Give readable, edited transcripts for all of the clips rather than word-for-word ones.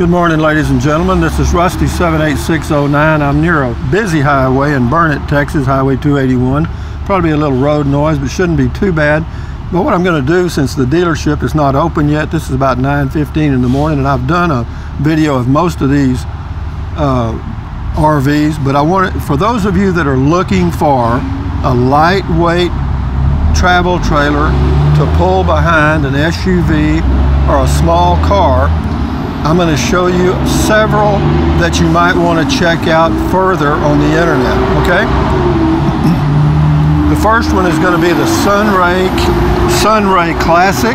Good morning, ladies and gentlemen. This is Rusty 78609. I'm near a busy highway in Burnett, Texas, Highway 281. Probably a little road noise, but shouldn't be too bad. But what I'm going to do, since the dealership is not open yet, this is about 9:15 in the morning, and I've done a video of most of these RVs, but I want it, for those of you that are looking for a lightweight travel trailer to pull behind an SUV or a small car, I'm going to show you several that you might want to check out further on the internet, okay? The first one is going to be the Sunray Classic.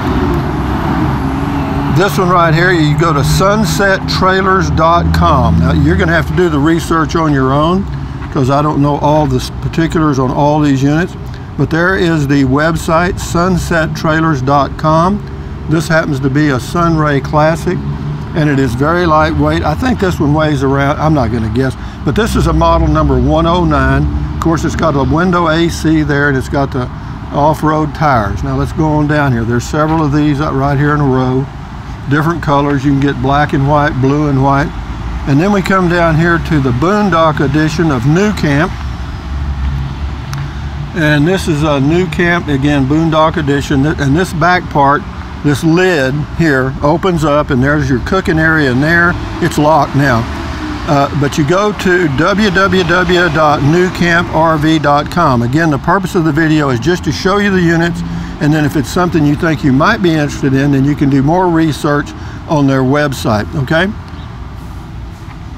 This one right here, you go to sunsettrailers.com. Now, you're going to have to do the research on your own because I don't know all the particulars on all these units, but there is the website, sunsettrailers.com. This happens to be a Sunray Classic, and it is very lightweight. I think this one weighs around, I'm not going to guess, but this is a model number 109. Of course, it's got a window AC there, and it's got the off-road tires. Now let's go on down here. There's several of these right here in a row, different colors. You can get black and white, blue and white. And then we come down here to the Boondock edition of New Camp. And this is a New Camp, again, Boondock edition. And this back part, this lid here opens up, and there's your cooking area in there. It's locked now. But you go to www.newcamprv.com. Again, the purpose of the video is just to show you the units, and then if it's something you think you might be interested in, then you can do more research on their website, okay?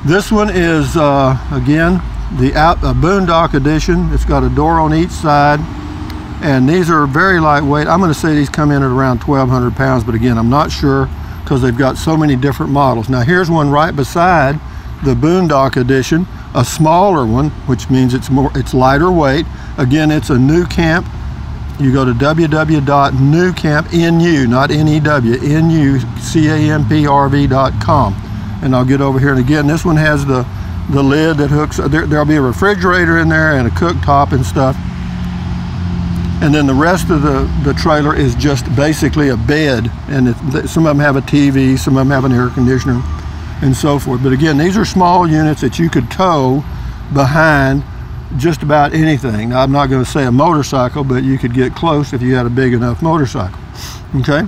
This one is, again, a Boondock edition. It's got a door on each side. And these are very lightweight. I'm going to say these come in at around 1,200 pounds, but again, I'm not sure because they've got so many different models. Now here's one right beside the Boondock edition, a smaller one, which means it's lighter weight. Again, it's a New Camp. You go to www.newcamp, N-U, not N-E-W, N-U-C-A-M-P-R-V.com. And I'll get over here, and again, this one has the lid that hooks, there'll be a refrigerator in there and a cooktop and stuff. And then the rest of the trailer is just basically a bed, and some of them have a TV, some of them have an air conditioner, and so forth. But again, these are small units that you could tow behind just about anything. Now, I'm not going to say a motorcycle, but you could get close if you had a big enough motorcycle, okay?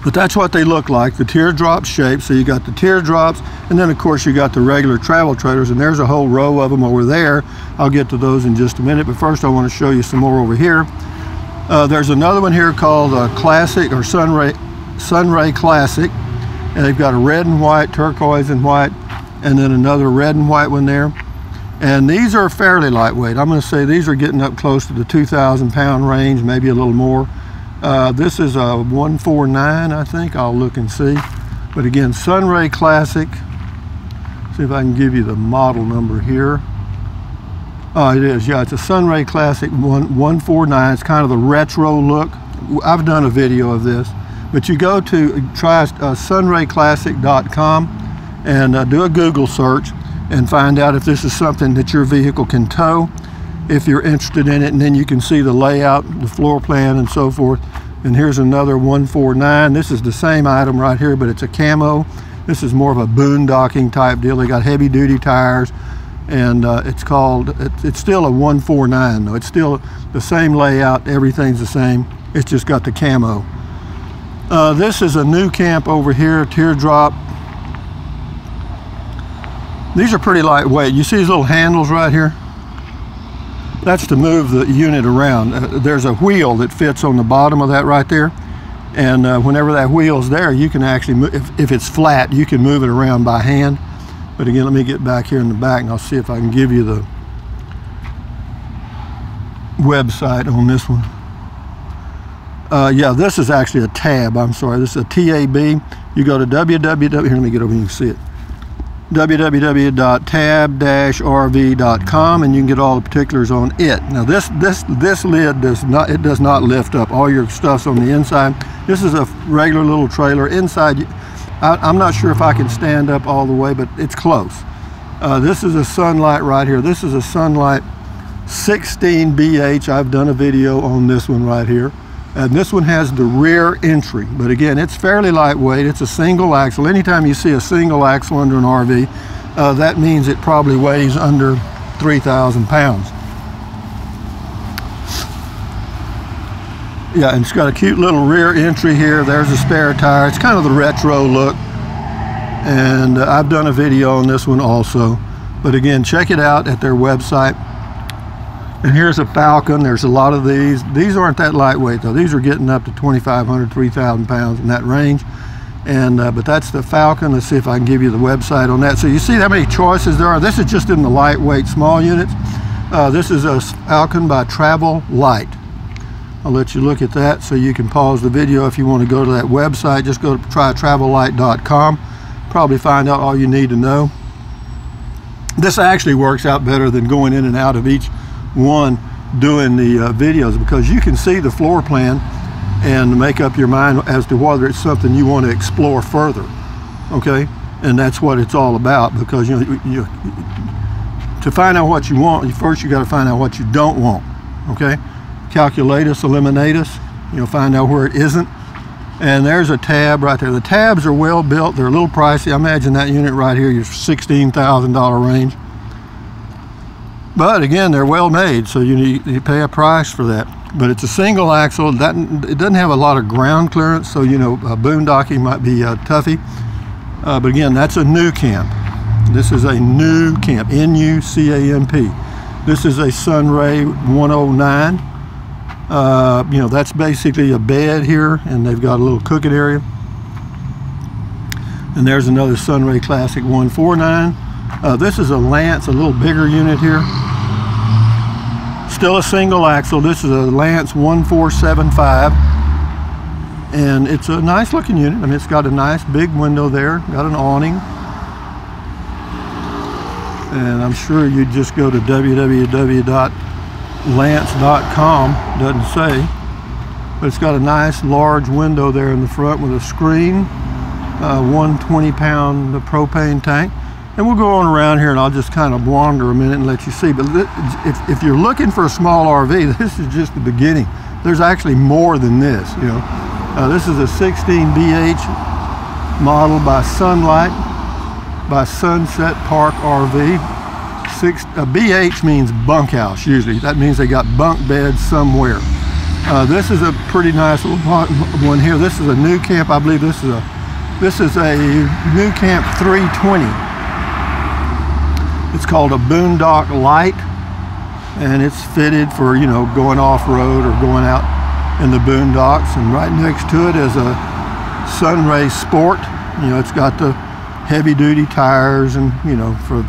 But that's what they look like, the teardrop shape. So you got the teardrops, and then of course you got the regular travel trailers, and there's a whole row of them over there. I'll get to those in just a minute, but first I want to show you some more over here. There's another one here called Classic, or Sunray Classic, and they've got a red and white, turquoise and white, and then another red and white one there. And these are fairly lightweight. I'm going to say these are getting up close to the 2,000 pound range, maybe a little more. This is a 149, I think. I'll look and see. But again, Sunray Classic. See if I can give you the model number here. Oh, it is. Yeah, it's a Sunray Classic 149. It's kind of the retro look. I've done a video of this. But you go to try sunrayclassic.com and do a Google search and find out if this is something that your vehicle can tow, if you're interested in it, and then you can see the layout, the floor plan, and so forth. And here's another 149. This is the same item right here, but it's a camo. This is more of a boondocking type deal. They got heavy duty tires, and it's still a 149 though. It's still the same layout, everything's the same. It's just got the camo. This is a New Camp over here, teardrop. These are pretty lightweight. You see these little handles right here? That's to move the unit around. There's a wheel that fits on the bottom of that right there, and whenever that wheel's there, you can actually move, if it's flat, you can move it around by hand. But again, let me get back here in the back, and I'll see if I can give you the website on this one. Yeah, this is actually a tab. I'm sorry, this is a TAB. You go to www. Here, let me get over here. You can see it. www.tab-rv.com, and you can get all the particulars on it. Now this lid does not lift up. All your stuff's on the inside. This is a regular little trailer. Inside, I'm not sure if I can stand up all the way, but it's close. This is a Sunlight right here. This is a Sunlight 16BH. I've done a video on this one right here. And this one has the rear entry, but again, it's fairly lightweight. It's a single axle. Anytime you see a single axle under an RV, that means it probably weighs under 3,000 pounds. Yeah, and it's got a cute little rear entry here. There's a spare tire. It's kind of the retro look. And I've done a video on this one also. But again, check it out at their website. And here's a Falcon. There's a lot of these. These aren't that lightweight though. These are getting up to 2,500, 3,000 pounds in that range. And but that's the Falcon. Let's see if I can give you the website on that. So you see how many choices there are. This is just in the lightweight small units. This is a Falcon by Travel Light. I'll let you look at that so you can pause the video if you want to go to that website. Just go to trytravellight.com. Probably find out all you need to know. This actually works out better than going in and out of each one doing the videos, because you can see the floor plan and make up your mind as to whether it's something you want to explore further. Okay, and that's what it's all about, because you to find out what you want, first you got to find out what you don't want. Okay, calculatus, eliminatus, find out where it isn't. And there's a tab right there. The tabs are well built. They're a little pricey. I imagine that unit right here is $16,000 range. But again, they're well made, so you pay a price for that. But it's a single axle. It doesn't have a lot of ground clearance, so boondocking might be toughy. But again, that's a new camp. This is a new camp, N-U-C-A-M-P. This is a Sunray 109. That's basically a bed here, and they've got a little cooking area. And there's another Sunray Classic 149. This is a Lance, a little bigger unit here. Still a single axle. This is a Lance 1475. And it's a nice looking unit. I mean, it's got a nice big window there, got an awning. And I'm sure you just go to www.lance.com, doesn't say, but it's got a nice large window there in the front with a screen, 120-pound propane tank. And we'll go on around here and I'll just kind of wander a minute and let you see. But if you're looking for a small RV, this is just the beginning. There's actually more than this. This is a 16 BH model by Sunset Park RV. BH means bunkhouse usually. That means they got bunk beds somewhere. This is a pretty nice little one here. This is a new camp. I believe this is a new camp 320. It's called a Boondock Light, and it's fitted for going off-road or going out in the boondocks. And right next to it is a Sunray Sport. It's got the heavy-duty tires, and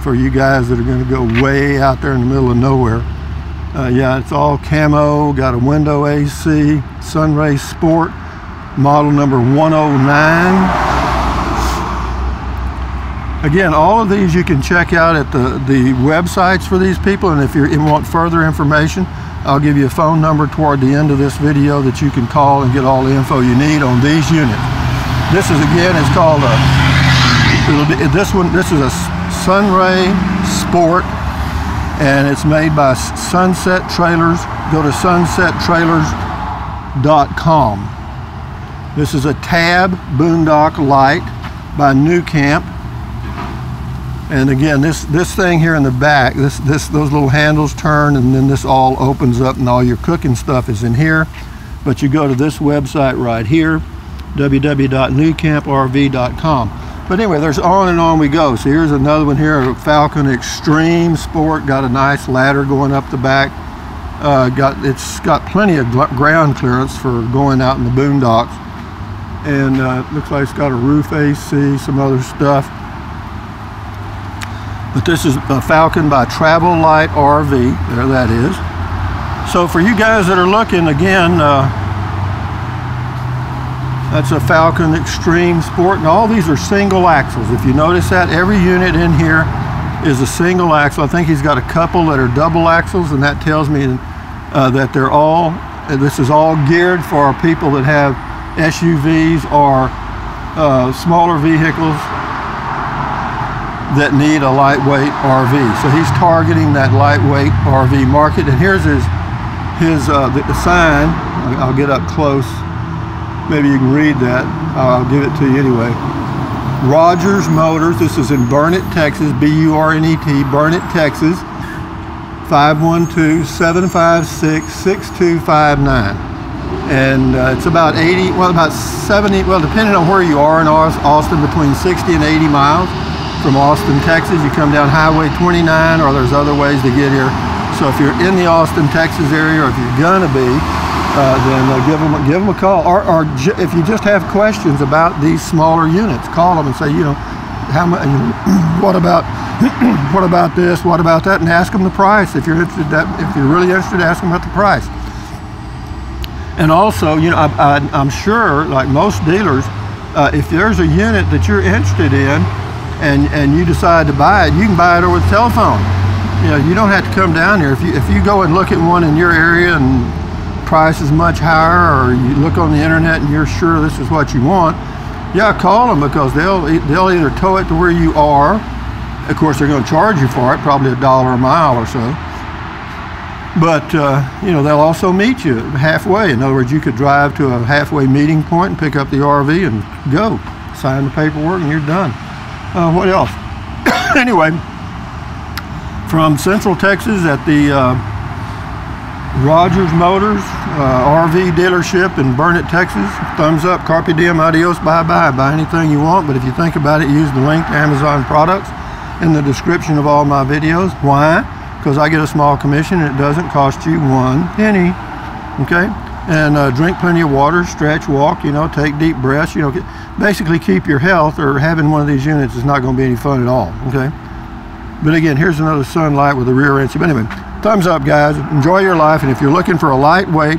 for you guys that are going to go way out there in the middle of nowhere. Yeah, it's all camo, got a window AC, Sunray Sport, model number 109. Again, all of these you can check out at the websites for these people, and if you want further information, I'll give you a phone number toward the end of this video that you can call and get all the info you need on these units. This is, again, it's called this is a Sunray Sport, and it's made by Sunset Trailers. Go to sunsettrailers.com. This is a Tab Boondock Light by New Camp. And again, this thing here in the back, those little handles turn, and then this all opens up, and all your cooking stuff is in here. But you go to this website right here, www.newcamprv.com. But anyway, there's on and on we go. So here's another one here, a Falcon Extreme Sport. Got a nice ladder going up the back. It's got plenty of ground clearance for going out in the boondocks. And looks like it's got a roof AC, some other stuff. But this is a Falcon by Travel Light RV. There that is. So for you guys that are looking, again, that's a Falcon Extreme Sport, and all these are single axles. If you notice that, every unit in here is a single axle. I think he's got a couple that are double axles, and that tells me that this is all geared for people that have SUVs or smaller vehicles that need a lightweight RV. So he's targeting that lightweight RV market. And here's the sign. I'll get up close. Maybe you can read that. I'll give it to you anyway. Rogers Motors. This is in Burnett, Texas. B-U-R-N-E-T, Burnett, Texas. 512-756-6259. And it's about 80, well, about 70, well, depending on where you are in Austin, between 60 and 80 miles from Austin, Texas. You come down Highway 29, or there's other ways to get here. So if you're in the Austin, Texas area, or if you're gonna be, then give them a call. Or if you just have questions about these smaller units, call them and say, you know, how much? What about what about this? What about that? And ask them the price. If you're interested, if you're really interested, ask them about the price. And also, you know, I'm sure, like most dealers, if there's a unit that you're interested in, and you decide to buy it, you can buy it over the telephone. You know, you don't have to come down here. If you go and look at one in your area and price is much higher, or you look on the internet and you're sure this is what you want, yeah, call them, because they'll either tow it to where you are. Of course, they're going to charge you for it, probably $1 a mile or so. But you know, they'll also meet you halfway. In other words, you could drive to a halfway meeting point and pick up the RV and go sign the paperwork, and you're done. What else? Anyway, from Central Texas at the Rogers Motors RV dealership in Burnett, Texas. Thumbs up, carpe diem, adios, bye-bye. Buy anything you want, but if you think about it, use the link to Amazon products in the description of all my videos. Why? Because I get a small commission and it doesn't cost you 1 penny. Okay? And drink plenty of water, stretch, walk, you know, take deep breaths, you know, basically keep your health, or having one of these units is not going to be any fun at all. Okay? But again, here's another Sunlight with a rear end. But anyway, thumbs up, guys. Enjoy your life. And if you're looking for a lightweight,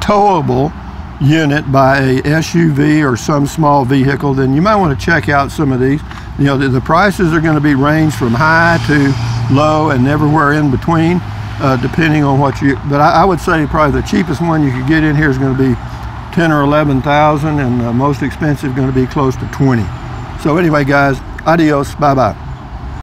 towable unit by a SUV or some small vehicle, then you might want to check out some of these. You know, the prices are going to be range from high to low and everywhere in between, depending on what you. But I would say probably the cheapest one you could get in here is going to be 10 or 11,000, and the most expensive going to be close to 20. So anyway, guys, adios, bye bye.